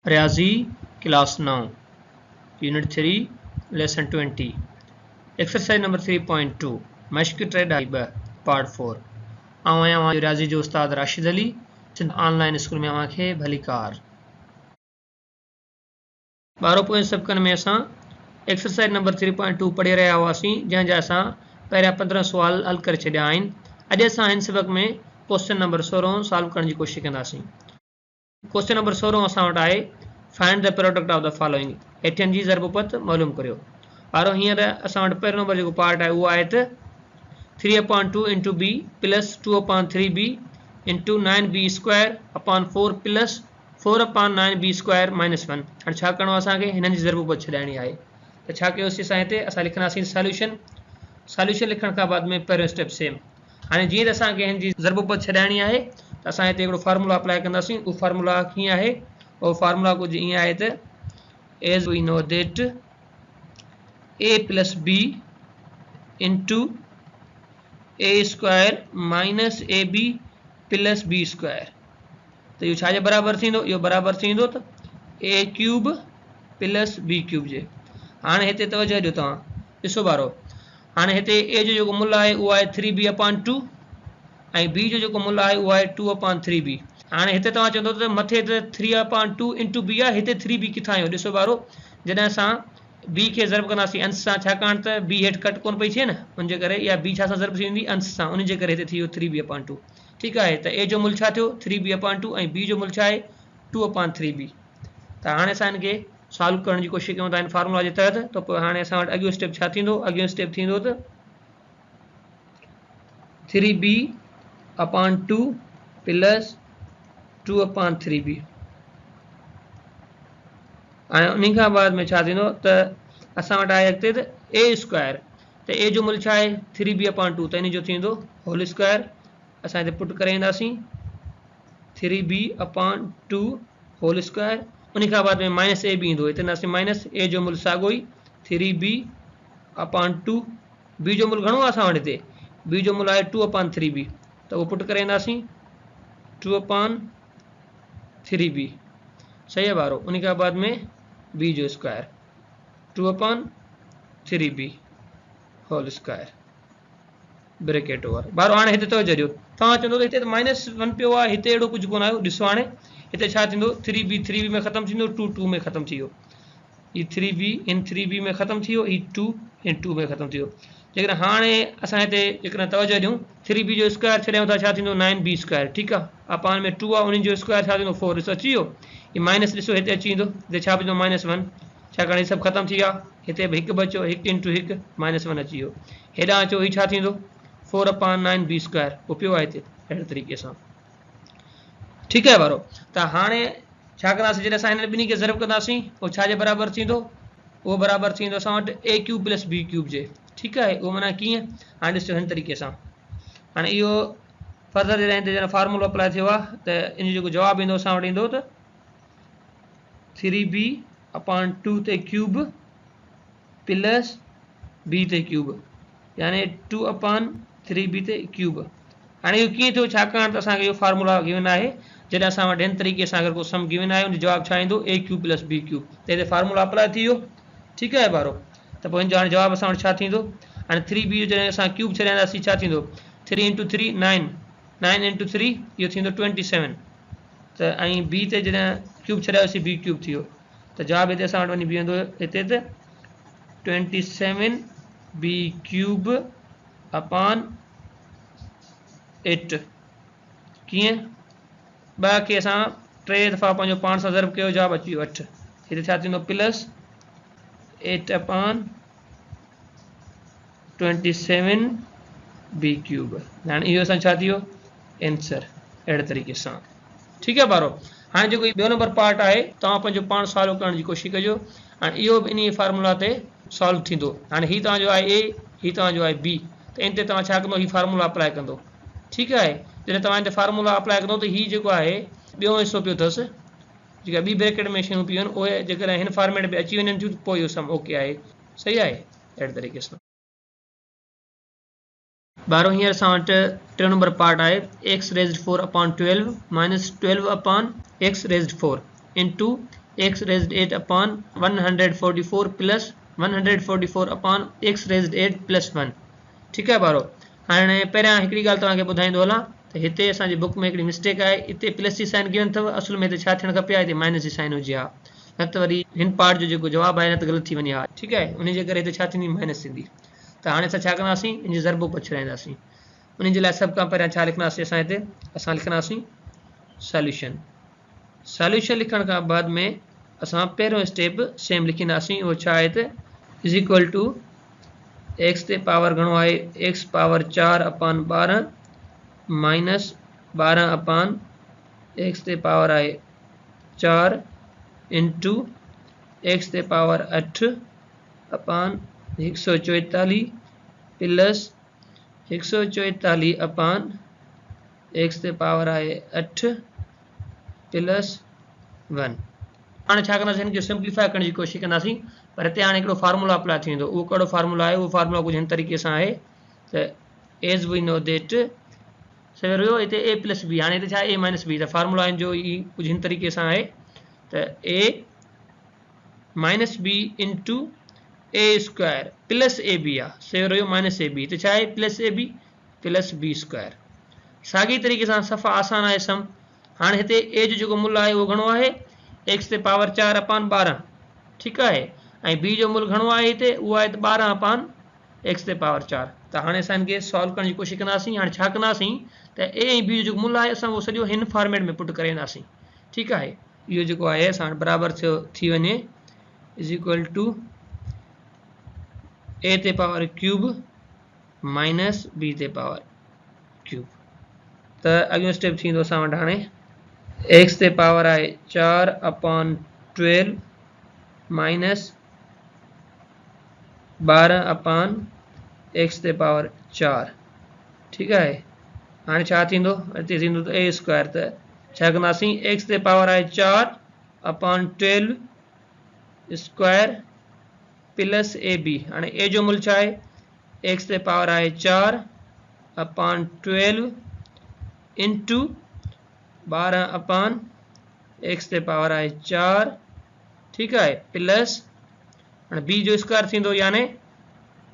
रियाजी class 9 unit 3 lesson 20 exercise number 3.2 मश्क ट्रेड part 4 आया रियाजी जो उस्ताद राशिद अली ऑनलाइन स्कूल में अवांखे भली कार बारो पोइ सबकनि में असां एक्सरसाइज नंबर 3.2 पढ़ी रहिया हुआसीं जंहिंजा असां पहिरियां 15 सुवाल हल करे छॾिया आहिनि। अॼु असां हिन सबक में क्वेश्चन नंबर 16 सॉल्व करण जी कोशिशि कंदासीं। क्वेश्चन नंबर 16 असां वटि आहे find the product of the following हेठियनि जी ज़रबपत मालूम करियो। ॿारो हींअर असां वटि पहिरियों नंबर जेको पार्ट आहे उहो आहे त 3/2 into B plus 2/3b into 9b square upon 4 plus 4/9b square minus 1। हाणे छा करिणो आहे असांखे हिननि जी ज़रबपत छॾाइणी आहे त छा कयोसीं असां हिते असां लिखंदासीं सॉल्यूशन लिखण खां बाद में पहिरियों स्टेप सेम। हाणे जीअं त असांखे हिन जी ज़रबपत छॾाइणी आहे त असां हिते हिकिड़ो फार्मूला अप्लाई कंदासीं। उहो फार्मूला कीअं आहे? उहो फार्मूला कुझु ईअं आहे त as we know that a plus b into a square minus ab plus b square त इहो छाजे बराबरि थींदो? इहो बराबरि थींदो त a cube plus b cube जे। हाणे हिते तवजो ॾियो तव्हां ॾिसो ॿारो, हाणे हिते a जो जेको मुल्ह आहे उहो आहे 3b/2 ऐं b जो जेको मुल्ह आहे उहो आहे 2/3b। हाणे हिते तव्हां चवंदो त मथे त 3/2 इंटू b आहे, हिते 3b किथां आयो? ॾिसो ॿारो, जॾहिं असां b खे ज़रब कंदासीं अंश सां, छाकाणि त b हेठि कट कोन पई थिए न, उनजे करे इहा b छा सां ज़रब थी वेंदी? अंश सां, उनजे करे हिते थी वियो 3b/2। ठीकु आहे, त a जो मुल्ह छा थियो? 3b/2 ऐं b जो मुल्ह छा आहे? 2/3b। त हाणे असां हिनखे सॉल्व करण जी कोशिशि कयूं था हिन फार्मूला जे तहत। त पोइ हाणे असां वटि अॻियो स्टेप छा थींदो? अॻियो स्टेप थींदो त 3b/2 प्लस 2/3b। हाणे उन खां बाद में छा थींदो त असां वटि आहे अॻिते त a स्क्वायर, त a जो मुल्ह छा आहे? 3b/2, त इन जो थींदो होल स्क्वायर। असां हिते पुट करे ईंदासीं 3b/2 होल स्क्वायर। उन खां बाद में माइनस a बि ईंदो, हिते ईंदासीं माइनस a जो मुल्ह साॻियो ई 3b/2। b जो मुल्ह घणो आहे असां वटि? हिते b जो मुल्ह आहे 2/3b, त उहो पुट करे ईंदासीं 2/3b। सही आहे ॿारो। उन खां बाद में b जो square 2/3b whole square bracket over. ॿारो हाणे हिते तवजो ॾियो, तव्हां चवंदो त हिते त -1 पियो आहे, हिते अहिड़ो कुझु कोन आयो। ॾिसो हाणे हिते छा थींदो? 3b में ख़तमु थींदो, 2 में ख़तमु थी वियो। ही 3b इन 3b में ख़तमु थी वियो, ही 2 इन 2 में ख़तमु थी वियो। जेकॾहिं हाणे असां हिते जेकॾहिं तवजो ॾियूं 3b जो स्क्वायर छॾियूं था, छा थींदो? 9b square. ठीकु आहे, अपान में 2 आहे, उन जो स्क्वायर छा थींदो? 4। ॾिसो अची वियो, ही माइनस ॾिसो हिते अची वेंदो, हिते छा थींदो? -1, छाकाणि हे सभु ख़तमु थी विया। हिते बि हिकु बचो, 1 इंटू 1 -1 अची वियो। हेॾां अचो, ही छा थींदो? 4/9b स्क्वायर, उहो पियो आहे हिते अहिड़े तरीक़े सां। ठीकु आहे ॿारो। त हाणे छा कंदासीं? जॾहिं असां हिन ॿिन्ही खे ज़रब कंदासीं उहो छाजे बराबरि थींदो? उहो बराबरि थींदो असां वटि a cube plus b cube जे। ठीकु आहे, उहो माना कीअं? हाणे ॾिसो हिन तरीक़े सां। हाणे इहो फर्दर जॾहिं हिते जॾहिं फार्मूलो अप्लाई थियो आहे त इन जो जेको जवाबु ईंदो असां वटि ईंदो त 3b/2 ते क्यूब प्लस b ते क्यूब, यानी 2/3b ते क्यूब। हाणे इहो कीअं थियो? छाकाणि त असांखे इहो फार्मूला गिवन आहे, जॾहिं असां वटि हिन तरीक़े सां अगरि को सम गिवन आहे, उन जो जवाबु छा ईंदो? a cube plus b cube. त हिते फार्मूला अप्लाई थी वियो। ठीकु आहे ॿारो। त पोइ हिन जो हाणे जवाबु असां वटि छा थींदो? हाणे 3b जो जॾहिं असां क्यूब छॾींदासीं छा थींदो? 3 इंटू 3 9, 9 इंटू 3 इहो थींदो 27। त ऐं b ते जॾहिं क्यूब छॾियासीं b क्यूब थी वियो। त जवाबु हिते असां वटि वञी बीहंदो हिते त 27b क्यूब अपान 8। कीअं? ॿ खे असां 3 दफ़ा पंहिंजो पाण सां ज़रब कयो, जवाबु अची वियो 8। हिते छा थींदो? Plus 8/27b cube. हाणे इहो असां छा थी वियो? एंसर अहिड़े तरीक़े सां। ठीकु आहे ॿारो। हाणे जेको ॿियो नंबर पार्ट आहे, तव्हां पंहिंजो पाण सॉल्व करण जी कोशिशि कजो। हाणे इहो बि इन फार्मूला ते सॉल्व थींदो। हाणे हीउ तव्हांजो आहे a, हीउ तव्हांजो आहे b, त इन ते तव्हां छा कंदो? हीउ फार्मूला अप्लाई कंदो। ठीकु आहे, जॾहिं तव्हां हिते फार्मूला अप्लाई कंदो त हीउ जेको आहे ॿियो हिसो पियो अथसि, जेका ॿी ब्रैकेट में शयूं पियूं आहिनि, उहे जेकॾहिं हिन फॉर्मेट में अची वञनि थियूं, पोइ इहो सम ओके आहे। सही आहे, अहिड़े तरीक़े सां। ॿारो हींअर असां वटि 3 नंबर पार्ट आहे x raised 4/12 minus 12/x raised 4 into x raised 8 upon 144 plus 144 upon x raised 8 plus 1। ठीक है बारो। हाणे पहिरियां हिकिड़ी ॻाल्हि तव्हांखे ॿुधाईंदो हलां त हिते असांजी बुक में हिकिड़ी मिस्टेक आहे। हिते प्लस जी साइन गिवन अथव, असल में हिते छा थियणु खपे आहे, हिते माइनस जी साइन हुजे हा, न त वरी हिन पार्ट जो जेको जवाबु आहे न त ग़लति थी वञे हा। ठीकु आहे, उन जे करे हिते छा थींदी, माइनस थींदी। त हाणे असां छा कंदासीं, इन जी ज़रबो पछड़ाईंदासीं। उन जे लाइ सभु खां पहिरियां छा लिखंदासीं, असां हिते असां लिखंदासीं सॉल्यूशन। सॉल्यूशन लिखण खां बाद में असां पहिरियों स्टेप सेम लिखंदासीं, उहो छा आहे त इज़ इक्वल टू एक्स ते पावर घणो आहे, एक्स पावर 4 अपान 12 माइनस 12 अपान एक्स ते पावर आहे 4 इंटू एक्स ते पावर 8 अपान 144 प्लस 144 अपान एक्स ते पावर आहे 8 प्लस 1। हाणे छा कंदासीं, हिनखे सिंप्लीफाई करण जी कोशिशि कंदासीं, पर हिते हाणे हिकिड़ो फार्मूला अप्लाई थी वेंदो। उहो कहिड़ो फार्मूला आहे, उहो फार्मूला कुझु हिन तरीक़े सां आहे त एज वी नो दैट सवेर हुयो हिते ए प्लस बी, हाणे हिते छा ए माइनस बी, त फार्मूला जो ई कुझु हिन तरीक़े सां आहे त A minus B into A square plus A B आहे, सवेर हुयो माइनस ए बी, त छा आहे plus A B plus B square. साॻी तरीक़े सां सफ़ा आसान आहे सम। हाणे हिते ए जो जेको मुल आहे उहो घणो आहे, एक्स ते पावर 4 अपान 12। ठीकु आहे, ऐं बी जो मुल घणो आहे हिते, उहो आहे 12 अपान एक्स ते पावर 4। त हाणे असां हिनखे सॉल्व करण जी कोशिशि कंदासीं। हाणे छा कंदासीं त ए ऐं बी जो जेको मुल आहे असां उहो सॼो हिन फॉर्मेट में पुट करे वेंदासीं। ठीकु आहे, इहो जेको आहे असां बराबरि थियो थी वञे इज़ इक्वल टू ए ते पावर क्यूब माइनस बी ते पावर क्यूब। त अॻियो स्टेप थींदो असां वटि हाणे एक्स ते पावर आहे 4 अपान 12 माइनस 12 अपान एक्स ते पावर 4। ठीकु आहे, हाणे छा थींदो, हिते थींदो त ए स्क्वायर, त छा कंदासीं एक्स ते पावर आहे 4 अपान 12 स्क्वायर प्लस ए बी। हाणे ए जो मुल छा आहे, एक्स ते पावर आहे 4 अपान 12 इंटू 12 अपान एक्स ते पावर आहे 4। ठीकु आहे, प्लस हाणे बी जो स्क्वायर थींदो, यानी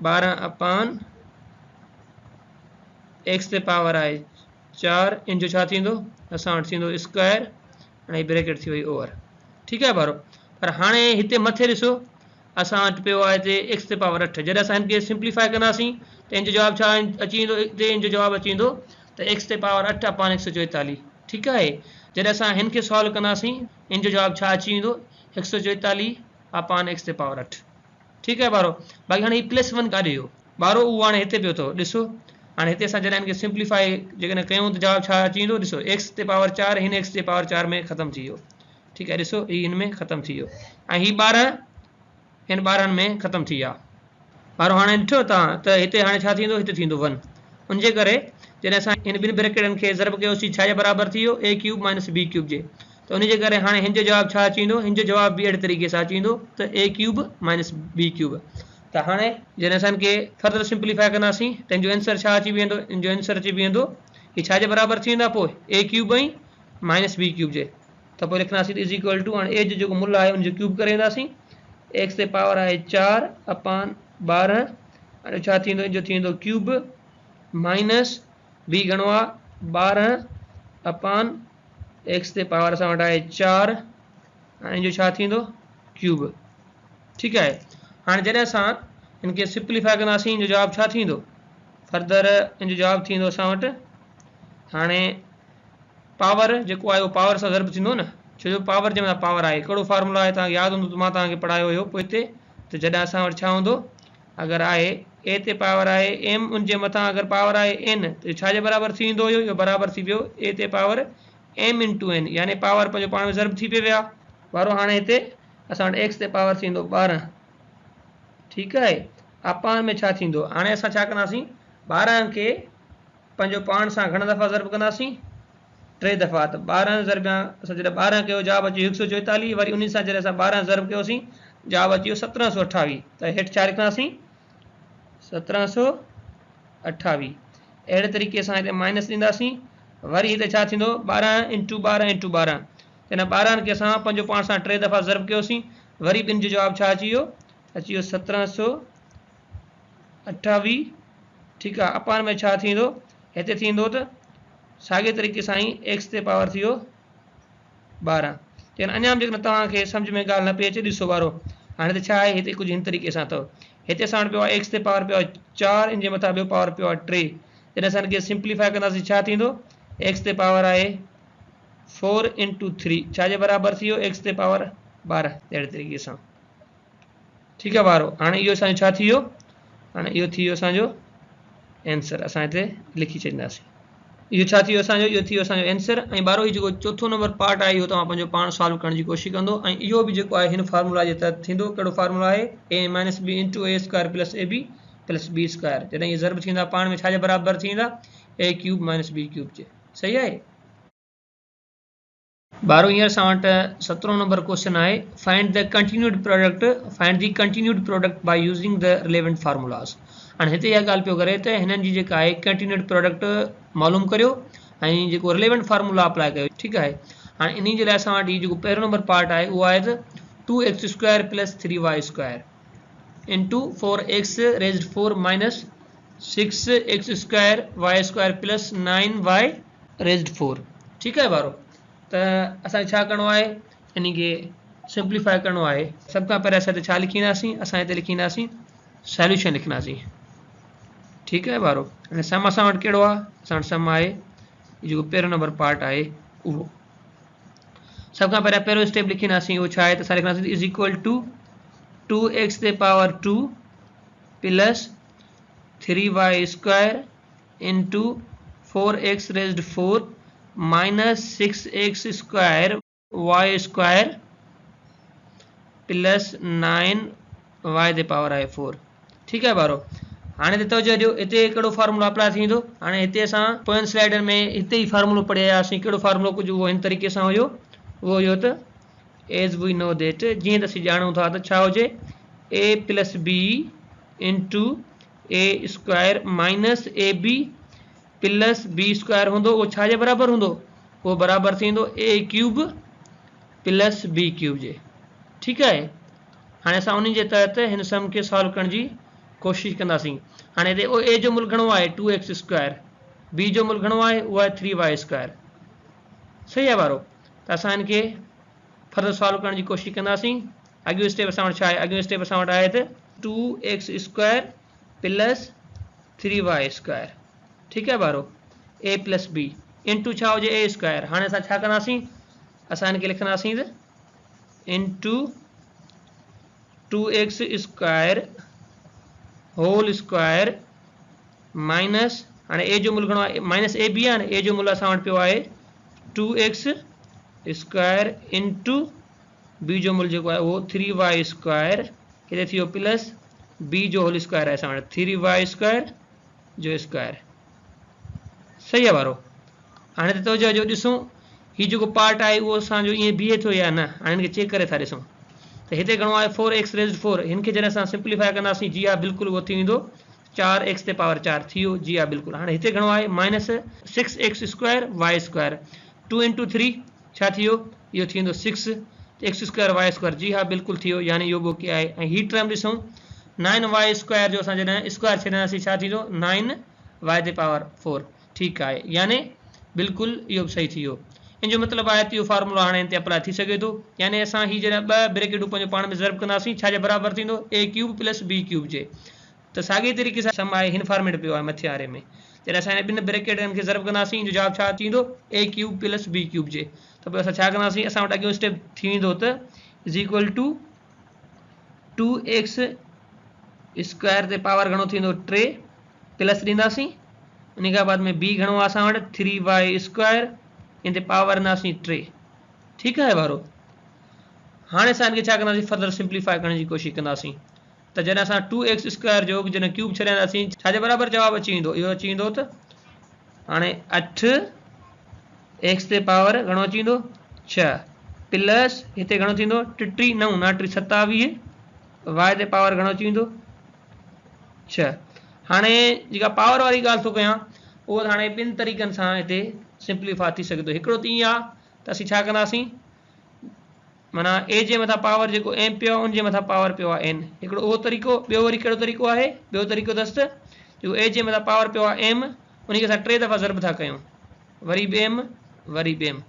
12 अपान एक्स ते पावर आहे 4 इन जो छा थींदो, असां वटि थींदो स्क्वायर, हाणे ब्रैकेट थी वई ओवर। ठीकु आहे बारो। पर हाणे हिते मथे ॾिसो असां वटि पियो आहे हिते एक्स ते पावर 8। जॾहिं असां हिनखे सिंप्लीफाई कंदासीं त इन जो जवाबु छा अची वेंदो, हिते इन जो जवाबु अची वेंदो त एक्स ते पावर 8 अपान 144। ठीकु आहे, जॾहिं असां हिनखे सॉल्व कंदासीं इन जो जवाबु छा अची वेंदो, 144 अपान एक्स ते पावर 8। ठीकु आहे बारो। बाक़ी हाणे ही प्लस 1 काॾे वियो बारो, उहो हाणे हिते पियो अथव। ॾिसो हाणे हिते असां जॾहिं हिनखे सिंप्लीफाई जेकॾहिं कयूं त जवाबु छा अची वेंदो, ॾिसो एक्स ते पावर 4 हिन एक्स ते पावर 4 में ख़तमु थी वियो। ठीकु आहे, ॾिसो ही हिन में ख़तमु थी वियो, ऐं ही 12 हिन 12 में ख़तमु थी विया। बारो हाणे ॾिठो तव्हां त हिते हाणे छा थींदो, हिते थींदो 1। उनजे करे जॾहिं असां हिन ॿिनि ब्रैकेटनि खे ज़रब कयोसीं छा जे बराबरि थी वियो, ए क्यूब माइनस बी क्यूब जे। त उनजे करे हाणे हिन जो जवाबु छा अची वेंदो, हिन जो जवाबु बि अहिड़े तरीक़े सां अची वेंदो त ए क्यूब माइनस बी क्यूब। त हाणे जॾहिं असां हिनखे फर्दर सिंप्लीफाई कंदासीं त हिन जो आंसर छा अची वेंदो, हिन जो आंसर अची वेंदो हीउ छा जे बराबरि थी वेंदा, पोइ ए क्यूब ऐं माइनस बी क्यूब जे। त पोइ लिखंदासीं इज़ इक्वल टू, हाणे ए जो जेको मुल आहे उनजो क्यूब करे वेंदासीं, एक्स ते पावर आहे 4 अपान 12, हाणे छा थींदो, इन जो थी वेंदो क्यूब माइनस बी घणो आहे 12 अपान एक्स ते पावर असां वटि आहे 4, हाणे इन जो छा थींदो क्यूब। ठीकु आहे, हाणे जॾहिं असां हिनखे सिंप्लीफाई कंदासीं इन जो जवाबु छा थींदो, फर्दर इन जो जवाबु थींदो असां वटि हाणे पावर जेको आहे उहो पावर सां ज़रब थींदो न, छो जो पावर जे मथां पावर आहे। हिकिड़ो फार्मूला आहे तव्हांखे यादि हूंदो त मां तव्हांखे पढ़ायो हुयो पोइ हिते, त जॾहिं असां वटि छा हूंदो, अगरि आहे ए ते पावर आहे एम, उनजे मथां अगरि पावर आहे एन, त छा जे बराबरि थी वेंदो हुयो, इहो बराबरि थी वियो ए ते पावर एम इंटू एन, यानी पावर पंहिंजो पाण में ज़रब थी पियो विया वारो। हाणे हिते असां वटि एक्स ते पावर थींदो 12। ठीकु आहे, अपान में छा थींदो, हाणे असां छा कंदासीं 12 खे पंहिंजो पाण सां घणा दफ़ा ज़रब कंदासीं, 3 दफ़ा। त 12 ज़रबिया असां जॾहिं 12 कयो जवाबु अची 144, वरी उन सां जॾहिं असां 12 ज़रब कयोसीं जवाबु अची वियो 1728। त हेठि छा लिखंदासीं 1728। अहिड़े तरीक़े सां हिते माइनस ॾींदासीं, वरी हिते छा थींदो 12 इंटू 12 इंटू 12, इन 12 खे असां पंहिंजो पाण सां 3 दफ़ा ज़रब कयोसीं, वरी ॿिनि जो जवाबु छा अची वियो, अची वियो 1728। ठीकु आहे, अपान में छा थींदो, हिते थींदो त साॻिए तरीक़े सां ई एक्स ते पावर थी वियो 12। लेकिन अञा बि जेकॾहिं तव्हांखे सम्झ में ॻाल्हि न पई अचे, ॾिसो वारो हाणे हिते छा आहे, हिते कुझु हिन तरीक़े सां अथव, हिते असां वटि पियो आहे एक्स ते पावर पियो आहे 4, इन जे मथां ॿियो पावर पियो आहे 3। जॾहिं असां हिनखे सिंप्लीफाई कंदासीं छा थींदो, एक्स ते पावर आहे 4 × 3 छाजे बराबरि थी वियो, एक्स ते पावर 12। अहिड़े तरीक़े सां ठीकु आहे वारो। हाणे इहो असांजो छा थी वियो, हाणे इहो थी वियो असांजो आंसर, असां हिते लिखी छॾींदासीं। इहो छा थी वियो असांजो, इहो थी वियो असांजो आंसर। ऐं ॿारो ही जेको चोथों नंबर पार्ट आहे इहो तव्हां पंहिंजो पाण सॉल्व करण जी कोशिशि कंदो, ऐं इहो बि जेको आहे हिन फार्मूला जे तहत थींदो। कहिड़ो फार्मूला आहे, a - b × a² + ab + b²। जॾहिं इहे ज़रब थींदा पाण में छाजे बराबरि थींदा, a³ - b³ जे। सही आहे ॿारो। हींअर असां वटि 17 नंबर क्वेश्चन आहे, find the continued product by using the relevant formulas. हाणे हिते इहा ॻाल्हि पियो करे त हिननि जी जेका आहे कंटिन्यूड प्रोडक्ट मालूम करियो ऐं जेको रिलेवेंट फार्मूला अप्लाई कयो। ठीकु आहे, हाणे इन जे लाइ असां वटि जेको पहिरियों नंबर पार्ट आहे उहो आहे त 2x² + 3y² × 4x raised 4 - 6x² y² + 9y raised 4। ठीकु आहे ॿारो, त असांखे छा करिणो आहे, इन खे सिंप्लीफाई करिणो आहे। सभ खां पहिरियों असां हिते छा लिखींदासीं, असां हिते लिखींदासीं सॉल्यूशन लिखंदासीं। ठीकु आहे ॿारो, हाणे सम असां वटि कहिड़ो आहे, असां वटि सम आहे जेको पहिरियों नंबर पार्ट आहे उहो। सभ खां पहिरियों स्टेप लिखींदासीं, उहो छा आहे त असां लिखंदासीं इज़ इक्वल टू 2x ते power 2 + 3y² × 4x raised 4 - 6x² y² + 9y ते पावर आहे 4। ठीकु आहे ॿारो, हाणे हिते तवजो ॾियो, हिते कहिड़ो फार्मूला अप्लाई थींदो। हाणे हिते असां पोयनि स्लाइडनि में हिते ई फार्मूलो पढ़ी आयासीं। कहिड़ो फार्मूलो, कुझु उहो हिन तरीक़े सां हुयो, उहो हुयो त एज़ वी नो दैट, जीअं त असीं ॼाणूं था त छा हुजे, a + b × a² - ab + b² हूंदो। उहो छाजे बराबरि हूंदो, उहो बराबरि थींदो a³ + b³ जे। ठीकु आहे, हाणे असां उन जे तहत हिन सम खे सॉल्व करण जी कोशिशि कंदासीं। हाणे हिते a जो मुल्क घणो आहे 2x², b जो मुल्क घणो आहे, उहो आहे 3y²। सही आहे ॿारो, त असां हिन खे फर्दर सॉल्व करण जी कोशिशि कंदासीं। अॻियो स्टेप असां वटि छा आहे, अॻियो स्टेप असां वटि आहे त 2x² + 3y²। ठीकु आहे ॿारो, a + b इंटू छा हुजे a²। हाणे असां छा कंदासीं, असां हिन खे लिखंदासीं त into 2x² whole square minus, हाणे a जो मुल्क घणो आहे, -ab आहे न, a जो मुल्क असां वटि पियो आहे 2x² × b जो मुल्क जेको आहे उहो 3y², हिते थी वियो प्लस b जो होल स्क्वायर आहे असां वटि 3y² जो स्क्वायर। सही आहे ॿारो, हाणे त तवजो ॾियो, ॾिसूं हीउ जेको पार्ट आहे उहो असांजो ईअं बीहे थो या न। हाणे हिनखे चेक करे था ॾिसूं त हिते घणो आहे 4x raised 4, हिन खे जॾहिं असां सिंप्लीफाई कंदासीं, जी हा बिल्कुलु उहो थी वेंदो 4x ते पावर 4 थी वियो, जी हा बिल्कुलु। हाणे हिते घणो आहे -6x² y², 2 × 3 छा थी वियो, इहो थी वेंदो 6x² y², जी हा बिल्कुलु थी वियो, यानी इहो ॿियो आहे। ऐं हीअ टर्म ॾिसूं 9y² जो असां जॾहिं स्क्वायर छॾींदासीं छा थींदो 9y ते पावर 4। ठीकु आहे, यानी बिल्कुलु इहो बि सही थी वियो। इन जो मतिलबु आहे त इहो फार्मूला हाणे हिते अप्लाई थी सघे थो, यानी असां हीअ जॾहिं ॿ ब्रेकेटूं पंहिंजो पाण में ज़रब कंदासीं छाजे बराबरि थींदो a³ + b³ जे। त साॻिए तरीक़े सां सम आहे, हिन फॉर्मेट पियो आहे मथे वारे में, जॾहिं असां हिन ॿिनि ब्रेकेटनि खे ज़रब कंदासीं इन जो जवाबु छा थींदो a³ + b³ जे। त पोइ असां छा कंदासीं, असां वटि अॻियो स्टेप थी वेंदो त इज़ इक्वल टू 2x² ते पावर घणो थींदो 3 प्लस ॾींदासीं, उन खां बाद में b घणो आहे असां वटि 3y² इन ते पावर ॾींदासीं 3। ठीकु आहे ॿारो, हाणे असां हिनखे छा कंदासीं, फर्दर सिंप्लीफाई करण जी कोशिशि कंदासीं। त जॾहिं असां 2x² जो जॾहिं क्यूब छॾींदासीं छाजे बराबरि जवाबु अची वेंदो, इहो अची वेंदो त हाणे 8x ते पावर घणो अची वेंदो 6 प्लस हिते घणो थींदो 3 9 9 27 y ते पावर घणो अची वेंदो 6। हाणे जेका पावर वारी ॻाल्हि थो कयां उहो हाणे ॿिनि तरीक़नि सां हिते सिंप्लीफाई थी सघे थो। हिकिड़ो त ईअं आहे त असीं छा कंदासीं, माना ए जे मथां पावर जेको एम पियो आहे उन जे मथां पावर पियो आहे एन। हिकिड़ो उहो तरीक़ो। ॿियो वरी कहिड़ो तरीक़ो आहे? ॿियो तरीक़ो अथसि जेको ए जे मथां पावर पियो आहे एम, उन खे असां 3 दफ़ा ज़र्ब था कयूं, वरी बि एम, वरी बि एम।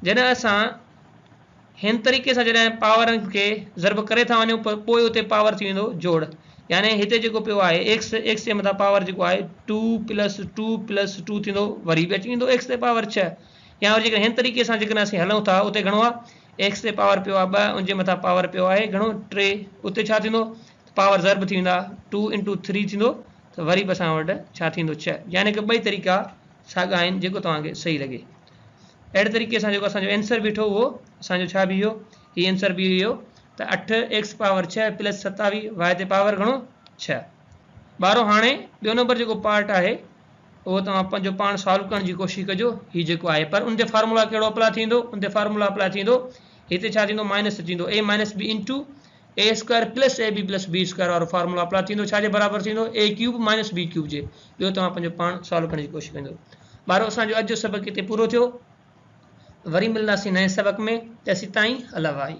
जॾहिं असां हिन तरीक़े सां जॾहिं पावरनि खे ज़र्ब करे था वञूं पोइ उते पावर थी वेंदो जोड़। यानी हिते जेको पियो आहे एक्स, एक्स जे मथां पावर जेको आहे 2 + 2 थींदो, वरी बि अची वेंदो एक्स ते पावर 6। या वरी जेकॾहिं हिन तरीक़े सां जेकॾहिं असीं हलूं था उते घणो आहे एक्स ते पावर पियो आहे 2, उनजे मथां पावर पियो आहे घणो 3, उते छा थींदो पावर ज़र्ब थी वेंदा 2 × 3 थींदो, त वरी बि असां वटि छा थींदो 6। यानी कि ॿई तरीक़ा साॻा आहिनि, जेको तव्हांखे सही लॻे। अहिड़े तरीक़े सां जेको असांजो आंसर बीठो उहो असांजो छा बीहो, हीउ आंसर बि इहो त 8x पावर 6 + 27 y ते पावर घणो 6। ॿारहों हाणे ॿियो नंबर जेको पार्ट आहे उहो तव्हां पंहिंजो पाण सॉल्व करण जी कोशिशि कजो। हीउ जेको आहे पर उन ते फार्मूला कहिड़ो अप्लाई थींदो? उन ते फार्मूला अप्लाई थींदो, हिते छा थींदो माइनस थींदो a - b * a² + ab + b² वारो फार्मूला अप्लाई थींदो। छाजे बराबरि थींदो? a³ - b³ जे। इहो तव्हां पंहिंजो पाण सॉल्व करण जी कोशिशि कंदो। ॿारहों असांजो अॼु जो सबक़ हिते पूरो थियो। वरी मिलंदासीं नए सबक़ में। तेसीं ताईं अला भाई।